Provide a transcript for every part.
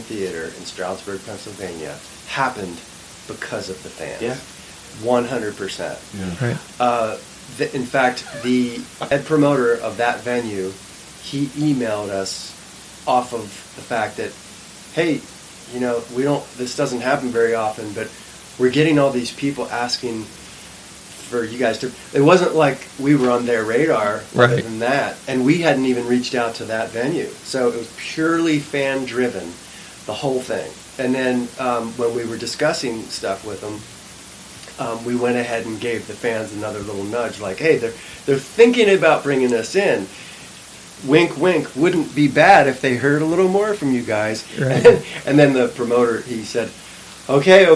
Theater in Stroudsburg, Pennsylvania happened because of the fans. Yeah. 100%. Yeah. Right. In fact, the head promoter of that venue, he emailed us off of the fact that, hey, this doesn't happen very often, but we're getting all these people asking for you guys to. It wasn't like we were on their radar, Right. other than that, and we hadn't even reached out to that venue. So it was purely fan driven, the whole thing. And then when we were discussing stuff with them, we went ahead and gave the fans another little nudge, like, hey, they're thinking about bringing us in. Wink, wink, wouldn't be bad if they heard a little more from you guys. Right. And then the promoter, he said, okay.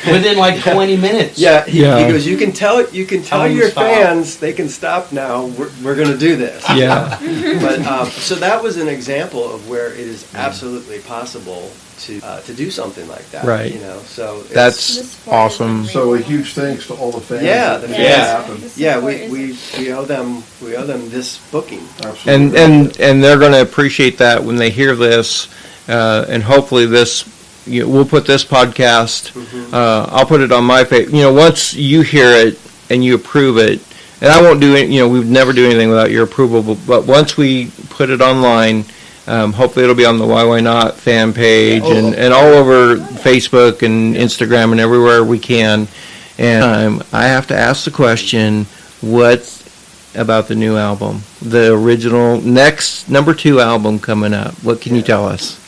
Within like 20 minutes. Yeah, he Yeah. goes, you can tell Tell them your to stop. fans they can stop now. We're going to do this. Yeah. But so that was an example of where it is absolutely possible to do something like that. Right. So it's, That's The sport awesome. is So a huge thanks to all the fans. Yeah, that the made it fans. happen. The yeah, support we owe them this booking. Absolutely. And they're going to appreciate that when they hear this, and hopefully this, we'll put this podcast. I'll put it on my page. Once you hear it and you approve it, and I won't do it. We'd never do anything without your approval. But once we put it online, hopefully it'll be on the YYNOT fan page and all over Facebook and Instagram and everywhere we can. And I have to ask the question: what about the new album, the original next number 2 album coming up? What can you tell us?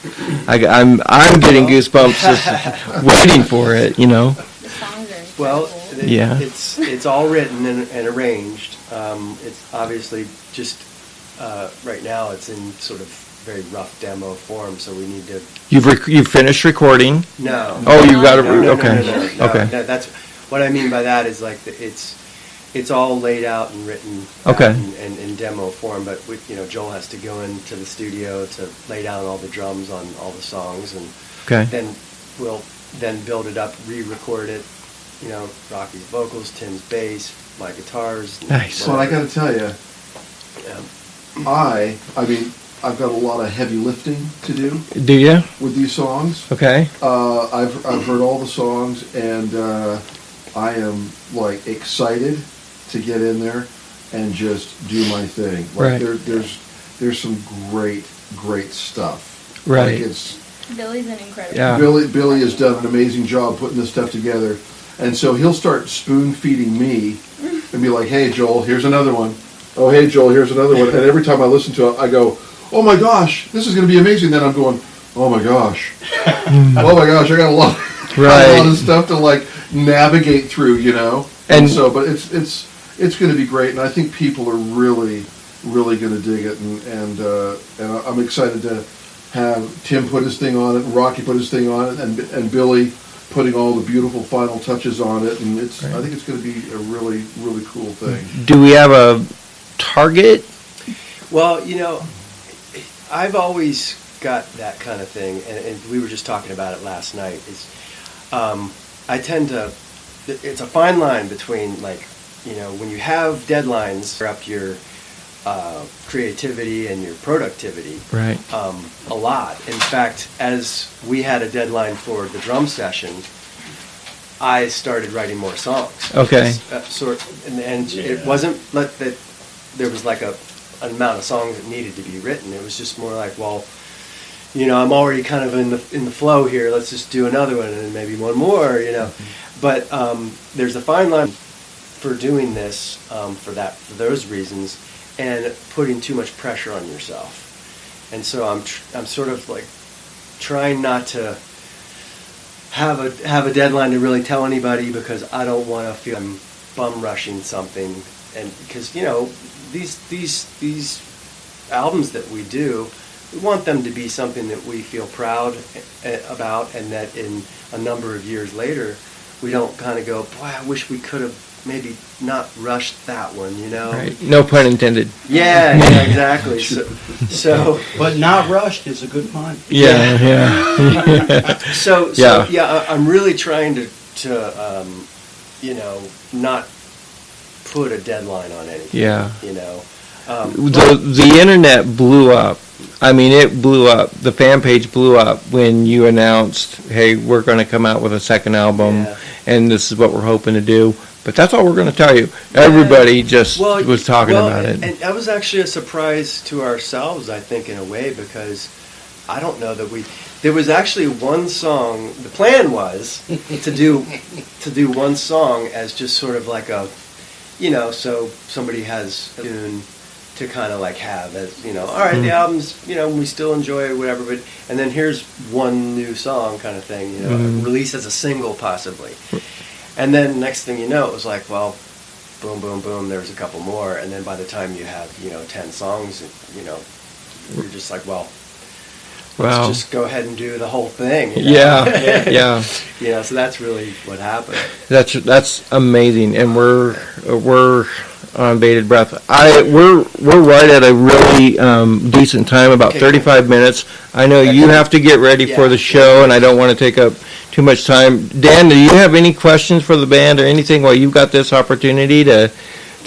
I'm getting goosebumps just waiting for it. The songs are Well, incredible. Yeah. it's all written and arranged. It's obviously just right now it's in sort of very rough demo form, so we need to. You've finished recording? No. Oh, you got it. No, Okay. no, Okay. that's what I mean by that is like it's all laid out and written Okay. in demo form, but Joel has to go into the studio to lay down all the drums on all the songs, and Okay. then we'll then build it up, re-record it. Rocky's vocals, Tim's bass, my guitars. Nice. But I got to tell you, Yeah. I mean, I've got a lot of heavy lifting to do Do you? with these songs. Okay. I've heard all the songs, and I am like excited to get in there and just do my thing. Like Right. there's some great stuff. Right. Like it's Billy's an incredible. Yeah. Billy has done an amazing job putting this stuff together, and so he'll start spoon feeding me and be like, "Hey Joel, here's another one. Oh hey Joel, here's another one." And every time I listen to it, I go, "Oh my gosh, this is going to be amazing." Then I'm going, "Oh my gosh, oh my gosh, I got a lot, Right. a lot of stuff to like navigate through, And so, but it's going to be great, and I think people are really going to dig it, and I'm excited to have Tim put his thing on it, and Rocky put his thing on it, and Billy putting all the beautiful final touches on it, and I think it's going to be a really cool thing. Do we have a target? Well, I've always got that kind of thing, and we were just talking about it last night. I tend to. It's a fine line between when you have deadlines for up your creativity and your productivity. Right. A lot. In fact, as we had a deadline for the drum session, I started writing more songs. Okay. And it wasn't that there was like an amount of songs that needed to be written. It was just more like, well, I'm already kind of in the flow here. Let's just do another one and maybe one more. But there's a fine line for doing this for those reasons, and putting too much pressure on yourself. And so I'm sort of like trying not to have a deadline to really tell anybody, because I don't want to feel I'm bum rushing something, and because these albums that we do, we want them to be something that we feel proud about, and that in a number of years later we don't kind of go, boy, I wish we could have maybe not rushed that one, Right. No pun intended. Yeah, exactly. So But not rushed is a good pun. Yeah. So Yeah. I'm really trying to not put a deadline on anything. Yeah. The The internet blew up. I mean, it blew up. The fan page blew up when you announced, hey, we're going to come out with a second album, Yeah. and this is what we're hoping to do. But that's all we're going to tell you. Everybody just was talking about it. And that was actually a surprise to ourselves, I think, in a way, because I don't know that there was actually one song. The plan was to do one song as just sort of like a, so somebody has a tune to kind of like have as, all right, the album's, we still enjoy it, whatever, but, and then here's one new song kind of thing, release as a single possibly. And then next thing you know, it was like, well, boom, boom, boom, there's a couple more, and then by the time you have, 10 songs, you're just like, well, Wow. let's just go ahead and do the whole thing. Yeah. So that's really what happened. That's amazing, and we're on bated breath. We're right at a really decent time, about Okay, 35 minutes. I know you have to get ready for the show, and I don't want to take up too much time. Dan, do you have any questions for the band or anything while you've got this opportunity to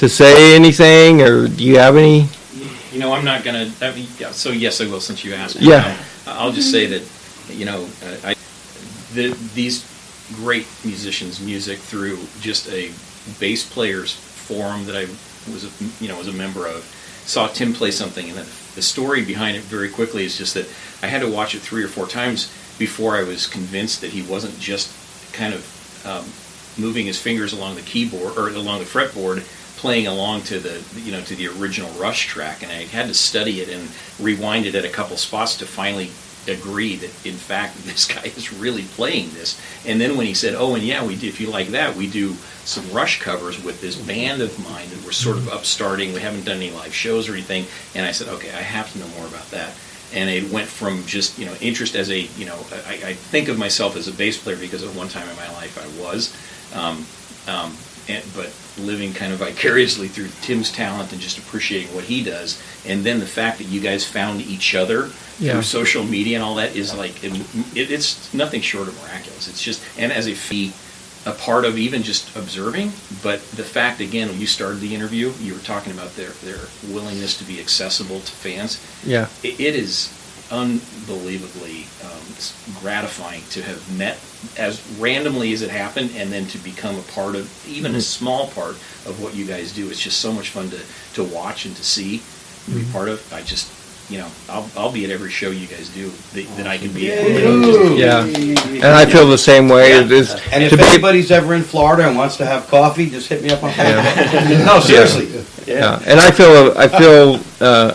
say anything, or do you have any? I'm not going to, so yes, I will, since you asked. Yeah. I'll just say that, these great musicians' music through just a bass players forum that I was a member of, saw Tim play something, and the story behind it very quickly is just that I had to watch it 3 or 4 times before I was convinced that he wasn't just kind of moving his fingers along the keyboard or along the fretboard, playing along to the to the original Rush track, and I had to study it and rewind it at a couple spots to finally agree that in fact this guy is really playing this. And then when he said, "Oh, and yeah, we do, if you like that, we do some Rush covers with this band of mine that we're sort of upstarting. We haven't done any live shows or anything." And I said, "Okay, I have to know more about that." And it went from just interest as a I think of myself as a bass player because at one time in my life I was. But living kind of vicariously through Tim's talent and just appreciating what he does, and then the fact that you guys found each other through social media and all that is like it's nothing short of miraculous. It's just, and as a part of even just observing, but the fact again when you started the interview, you were talking about their willingness to be accessible to fans. Yeah, it is unbelievably gratifying to have met as randomly as it happened, and then to become a part of even a small part of what you guys do. It's just so much fun to watch and to see, to be part of. I just I'll be at every show you guys do that I can be at. Yeah, and I feel the same way. Yeah. It is And if anybody's ever in Florida and wants to have coffee, just hit me up on Facebook. No, seriously. Yeah, and I feel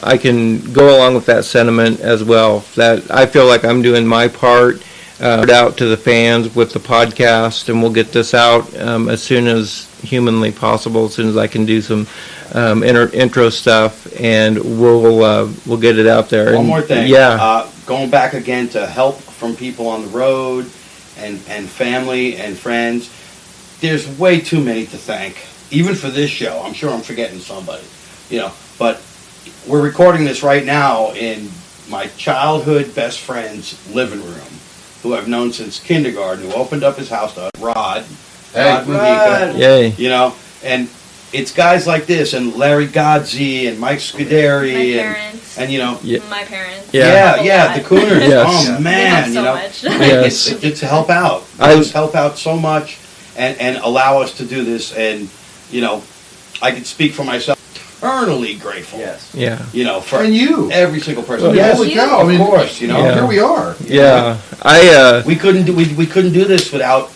I can go along with that sentiment as well. That I feel like I'm doing my part, out to the fans with the podcast, and we'll get this out as soon as humanly possible. As soon as I can do some intro stuff, and we'll get it out there. One more thing. Yeah. Going back again to help from people on the road and family and friends. There's way too many to thank. Even for this show, I'm sure I'm forgetting somebody, but we're recording this right now in my childhood best friend's living room, who I've known since kindergarten, who opened up his house to us, Rod Mujica, Yay. and it's guys like this, and Larry Godsey, and Mike Scuderi, My parents. and My parents. the Cooners. Yes. Oh man, They help so much. Yes. it's to help out. Just help out so much, and allow us to do this. And I can speak for myself. Eternally grateful. Yes. Yeah. For And you. every single person. Yeah, Yes, holy cow, of course. here we are. Yeah. We couldn't do we couldn't do this without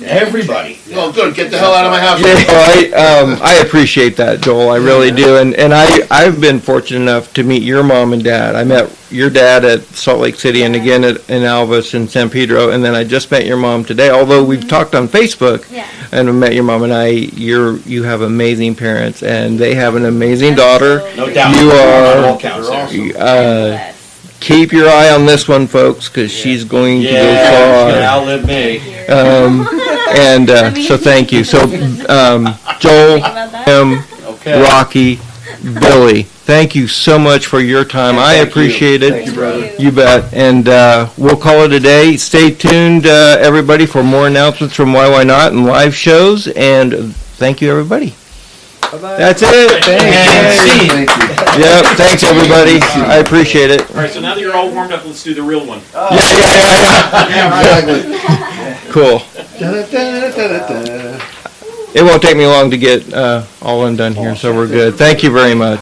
everybody. Well, good. Get the hell out of my house. I appreciate that, Joel. I really do, and I've been fortunate enough to meet your mom and dad. I met your dad at Salt Lake City, and again in Alvis and San Pedro, and then I just met your mom today. Although we've talked on Facebook, and I met your mom, and you have amazing parents, and they have an amazing daughter. No doubt. You are. All counts there. Bless. Keep your eye on this one, folks, because she's going to go Yeah, she's gonna far. outlive me. And so thank you. So Joel, Think about that. Tim, Okay. Rocky, Billy, thank you so much for your time. I Thank you. appreciate it. Thank you, brother. You bet. And we'll call it a day. Stay tuned, everybody, for more announcements from YYNOT and live shows. And thank you, everybody. Bye-bye. That's it. And see. Thank you. Yep. Thanks, everybody. I appreciate it. All right, so now that you're all warmed up, let's do the real one. Yeah. Exactly. Cool. Da-da-da-da-da-da. It won't take me long to get all undone here, so we're good. Thank you very much.